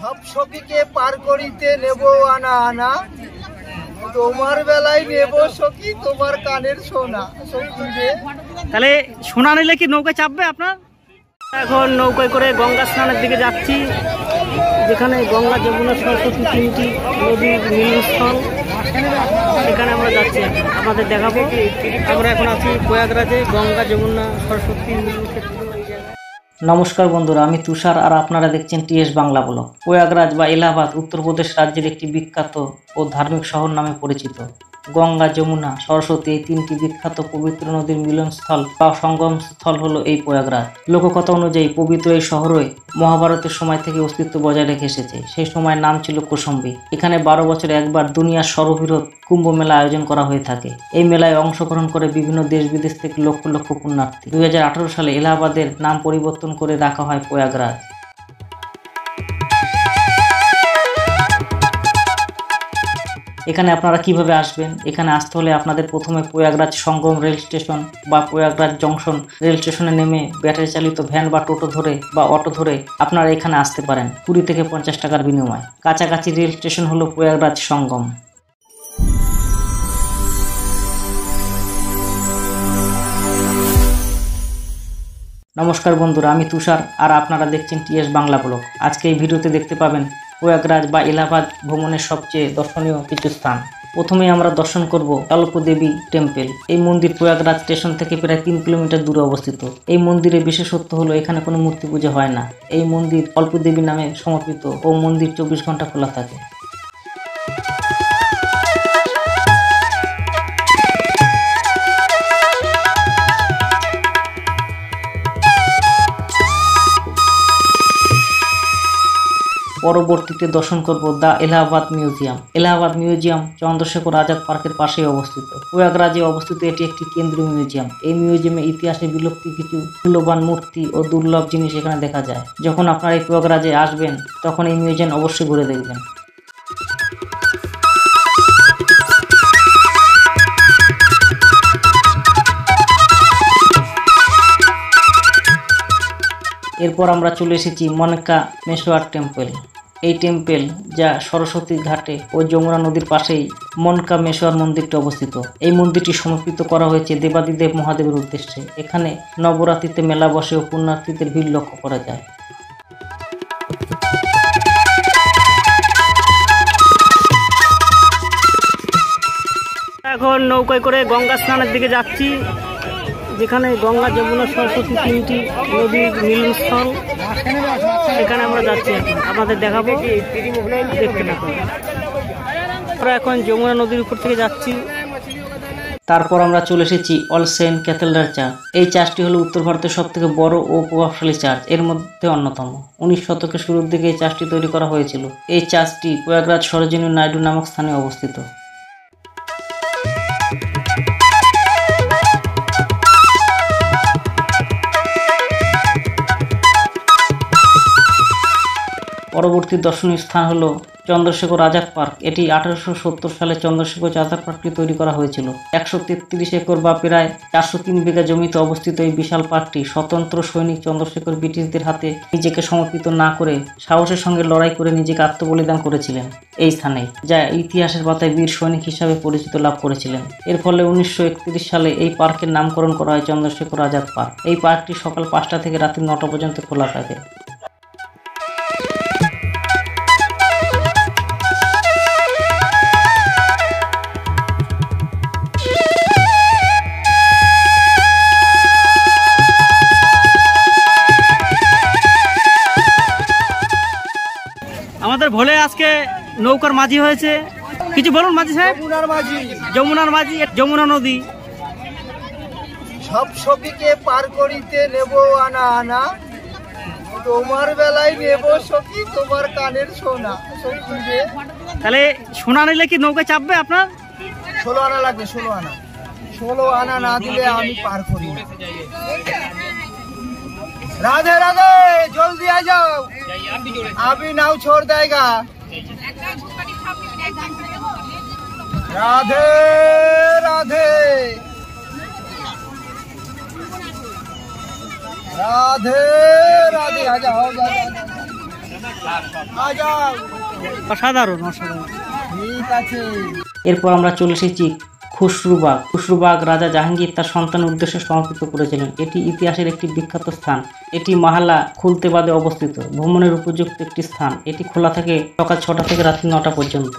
সব সখীকে পার করিতে নেব আনা আনা, তোমার বেলায় নেব সখী তোমার কানের সোনা। সখী রে, তাহলে সোনা নিলে কি নৌকায় চাপবে আপনার? এখন নৌকায় করে গঙ্গা স্নানের দিকে যাচ্ছি, যেখানে গঙ্গা যমুনা সরস্বতী তিনটি নদীর মিলনস্থল, সেখানে আমরা যাচ্ছি। আপনাদের দেখাবো। আমরা এখন আছি প্রয়াগরাজে, গঙ্গা যমুনা সরস্বতী মিলনক্ষেত্র। নমস্কার বন্ধুরা, আমি তুষার আর আপনারা দেখছেন টিএস বাংলা ব্লগ। প্রয়াগরাজ বা এলাহাবাদ উত্তরপ্রদেশ রাজ্যের একটি বিখ্যাত ও ধার্মিক শহর নামে পরিচিত। গঙ্গা যমুনা সরস্বতী এই তিনটি বিখ্যাত পবিত্র নদীর মিলনস্থল বা সঙ্গম স্থল হলো এই প্রয়াগরাজ। লোককথা অনুযায়ী পবিত্র এই শহরে মহাভারতের সময় থেকে অস্তিত্ব বজায় রেখে এসেছে। সেই সময়ের নাম ছিল কৌশম্বী। এখানে 12 বছরে একবার দুনিয়ার সর্ববৃহৎ কুম্ভ মেলা আয়োজন করা হয়ে থাকে। এই মেলায় অংশগ্রহণ করে বিভিন্ন দেশ বিদেশ থেকে লক্ষ লক্ষ পুণ্যার্থী। 2018 সালে এলাহাবাদের নাম পরিবর্তন করে রাখা হয় প্রয়াগরাজ। এখানে আপনারা কিভাবে আসবেন? এখানে আসতে হলে আপনাদের প্রথমে প্রয়াগরাজ সঙ্গম রেল স্টেশন বা প্রয়াগরাজ জংশন রেল স্টেশনে নেমে ব্যাটারি চালিত ভ্যান বা টোটো ধরে বা অটো ধরে আপনারা এখানে আসতে পারেন 20 থেকে 50 টাকার বিনিময়ে। কাছাকাছি রেল স্টেশন হলো প্রয়াগরাজ সঙ্গম। নমস্কার বন্ধুরা, আমি তুষার আর আপনারা দেখছেন টিএস বাংলা ব্লগ। আজকে এই ভিডিওতে দেখতে পাবেন প্রয়াগরাজ বা এলাহাবাদ ভ্রমণের সবচেয়ে দর্শনীয় কিছু স্থান। প্রথমেই আমরা দর্শন করব অল্পদেবী টেম্পল। এই মন্দির প্রয়াগরাজ স্টেশন থেকে প্রায় 3 কিলোমিটার দূরে অবস্থিত। এই মন্দিরের বিশেষত্ব হলো এখানে কোনো মূর্তি পূজা হয় না। এই মন্দির অল্পদেবী নামে সমর্পিত ও মন্দির 24 ঘন্টা খোলা থাকে। পরবর্তীতে দর্শন করব the Allahabad museum. Allahabad museum Chandrashekhar Azad পার্কের পাশেই অবস্থিত। প্রয়াগরাজে অবস্থিত এটি একটি কেন্দ্রীয় মিউজিয়াম। এই মিউজিয়ামে ইতিহাসে বিলুপ্ত কিছু মূল্যবান মূর্তি ও দুর্লভ জিনিস এখানে দেখা যায়। যখন আপনারা এই প্রয়াগরাজে আসবেন তখন এই মিউজিয়াম অবশ্যই ঘুরে দেখবেন। এরপর আমরা চলে এসেছি মনকা মেশোয়ার টেম্পল। এই টেম্পল যা সরস্বতী ঘাটে ও যমুনা নদীর পাশেই মনকা মেশোয়ার মন্দিরটি অবস্থিত। এই মন্দিরটি সমর্পিত করা হয়েছে দেবাদিদেব মহাদেবের উদ্দেশ্যে। এখানে নবরাত্রিতে মেলা বসে ও পুণ্যার্থীদের ভিড় লক্ষ্য করা যায়। এখন নৌকায় করে গঙ্গা স্নানের দিকে যাচ্ছি, যেখানে গঙ্গা যমুনা সরস্বতী তিনটি নদীর মিলনস্থল, এখানে আমরা যাচ্ছি। আপনাদের দেখাবো, দেখতে থাকুন। আমরা এখন যমুনা নদীর উপর থেকে যাচ্ছি। তারপর আমরা চলে এসেছি অল সেন্ট ক্যাথেড্রাল চার্চ। এই চার্চটি হলো উত্তর ভারতের সবথেকে বড় ও প্রভাবশালী চার্চ এর মধ্যে অন্যতম। 19 শতকের শুরুর দিকে এই চার্চটি তৈরি করা হয়েছিল। এই চার্চটি প্রয়াগরাজ সরোজিনী নাইডু নামক স্থানে অবস্থিত। পরবর্তী দর্শনীয় স্থান হলো চন্দ্রশেখর আজাদ পার্ক। এটি 1870 সালে চন্দ্রশেখর আজাদ পার্কটি তৈরি করা হয়েছিল। 133 একর বা প্রায় 403 বিঘা জমিতে অবস্থিত এই বিশাল পার্কটি স্বতন্ত্র সৈনিক চন্দ্রশেখর ব্রিটিশদের হাতে নিজেকে সমর্পিত না করে সাহসের সঙ্গে লড়াই করে নিজেকে আত্মবলিদান করেছিলেন এই স্থানে, যা ইতিহাসের পাতায় বীর সৈনিক হিসাবে পরিচিত লাভ করেছিলেন। এর ফলে 1931 সালে এই পার্কের নামকরণ করা হয় চন্দ্রশেখর আজাদ পার্ক। এই পার্কটি সকাল 5টা থেকে রাত্রি 9টা পর্যন্ত খোলা থাকে। আমাদের ভোলে আজকে নৌকার মাঝি হয়েছে। কিছু বলুন মাঝি সাহেব। যমুনার মাঝি, যমুনা নদী। সব সখীকে পার করিতে নেব আনা আনা, তোমার বেলায় নেব সখী তোমার কানের সোনা। সখী রে, তাহলে সোনা নিলে কি নৌকায় চাপবে আপনার? 16 আনা লাগবে। 16 আনা। 16 আনা না দিলে আমি পার করি না। राधे राधे, जल्दी आ जाओ, अभी नाव छोड़ देगा। राधे राधे राधे राधे, आ जाओ। অসাধারণ অসাধারণ। ঠিক আছে। এরপর আমরা চলে এসেছি খুসরুবাগ। খুসরুবাগ রাজা জাহাঙ্গীর তার সন্তানের উদ্দেশ্যে সমর্পিত করেছিলেন। এটি ইতিহাসের একটি বিখ্যাত স্থান। এটি মাহালা খুলতেবাদে অবস্থিত, ভ্রমণের উপযুক্ত একটি স্থান। এটি খোলা থাকে সকাল 6টা থেকে রাত্রি 9টা পর্যন্ত।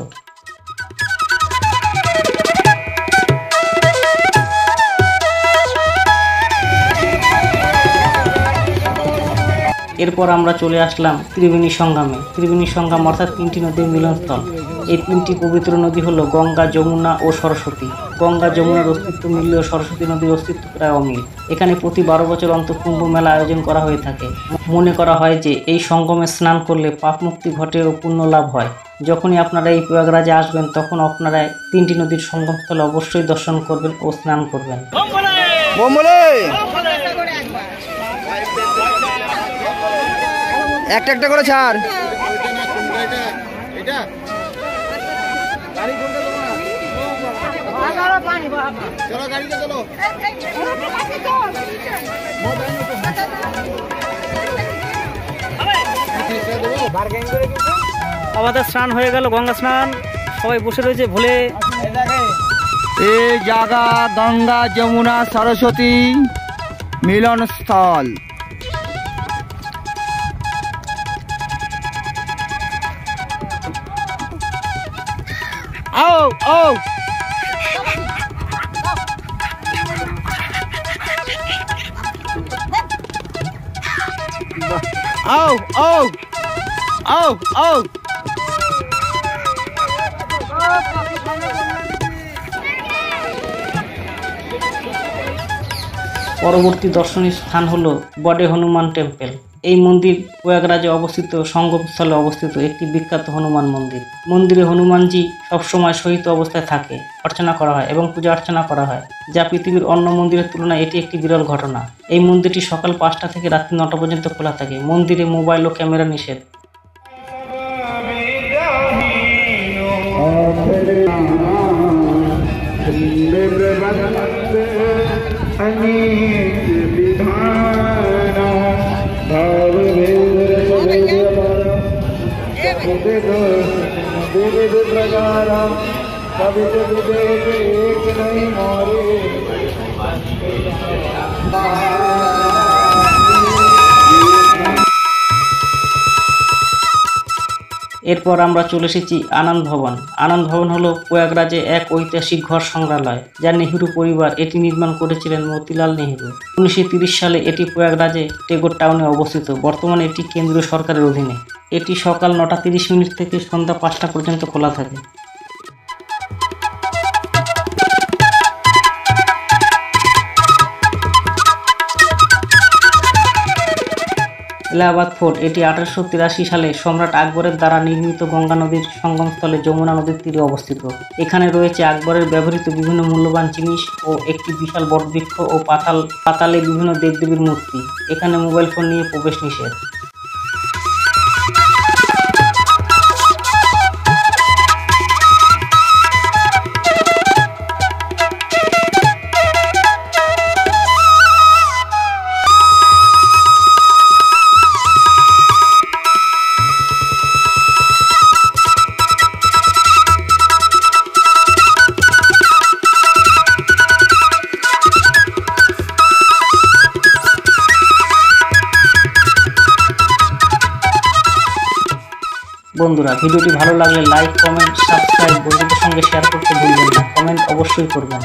এরপর আমরা চলে আসলাম ত্রিবেণী সঙ্গমে। ত্রিবেণী সঙ্গম অর্থাৎ 3টি নদীর মিলনস্থল। এই 3টি পবিত্র নদী হলো গঙ্গা, যমুনা ও সরস্বতী। গঙ্গা যমুনার অস্তিত্ব মিললেও সরস্বতী নদীর অস্তিত্ব প্রায় অমিল। এখানে প্রতি 12 বছর অন্তর কুম্ভ মেলা আয়োজন করা হয়ে থাকে। মনে করা হয় যে এই সঙ্গমে স্নান করলে পাপ মুক্তি ঘটে ও পুণ্য লাভ হয়। যখনই আপনারা এই প্রয়াগরাজে আসবেন তখন আপনারা 3টি নদীর সঙ্গমস্থলে অবশ্যই দর্শন করবেন ও স্নান করবেন। একটা একটা করে ছাড়। আমাদের স্নান হয়ে গেল, গঙ্গা স্নান। সবাই বসে রয়েছে ভোলে। এই জায়গা গঙ্গা যমুনা সরস্বতী মিলন স্থল। आओ आओ आओ आओ आओ आओ। পরবর্তী দর্শনীয় স্থান হলো বডে হনুমান টেম্পল। এই মন্দির প্রয়াগরাজে অবস্থিত সঙ্গমস্থলে অবস্থিত একটি বিখ্যাত হনুমান মন্দির। মন্দিরে হনুমানজি সবসময় শয়িত অবস্থায় থাকে, অর্চনা করা হয় এবং পূজা অর্চনা করা হয়, যা পৃথিবীর অন্য মন্দিরের তুলনায় এটি একটি বিরল ঘটনা। এই মন্দিরটি সকাল 5টা থেকে রাত্রি 9টা পর্যন্ত খোলা থাকে। মন্দিরে মোবাইল ও ক্যামেরা নিষেধ। এরপর আমরা চলে এসেছি আনন্দ ভবন। আনন্দ ভবন হলো প্রয়াগরাজে এক ঐতিহাসিক ঘর সংগ্রহালয়, যা নেহেরু পরিবার এটি নির্মাণ করেছিলেন মতিলাল নেহেরু। 1930 সালে এটি প্রয়াগরাজে টেগোর টাউনে অবস্থিত। বর্তমানে এটি কেন্দ্রীয় সরকারের অধীনে। এটি সকাল 9টা 30 মিনিট থেকে সন্ধ্যা 5টা পর্যন্ত খোলা থাকে। এলাহাবাদ ফোর্ট এটি 1883 সালে সম্রাট আকবরের দ্বারা নির্মিত গঙ্গা নদীর সঙ্গমস্থলে যমুনা নদীর তীরে অবস্থিত। এখানে রয়েছে আকবরের ব্যবহৃত বিভিন্ন মূল্যবান জিনিস ও একটি বিশাল বটবৃক্ষ ও পাতালে বিভিন্ন দেবদেবীর মূর্তি। এখানে মোবাইল ফোন নিয়ে প্রবেশ নিষেধ। বন্ধুরা, ভিডিওটি ভালো লাগলে লাইক, কমেন্ট, সাবস্ক্রাইব, বন্ধুদের সঙ্গে শেয়ার করতে ভুলবেন না। কমেন্ট অবশ্যই করবেন।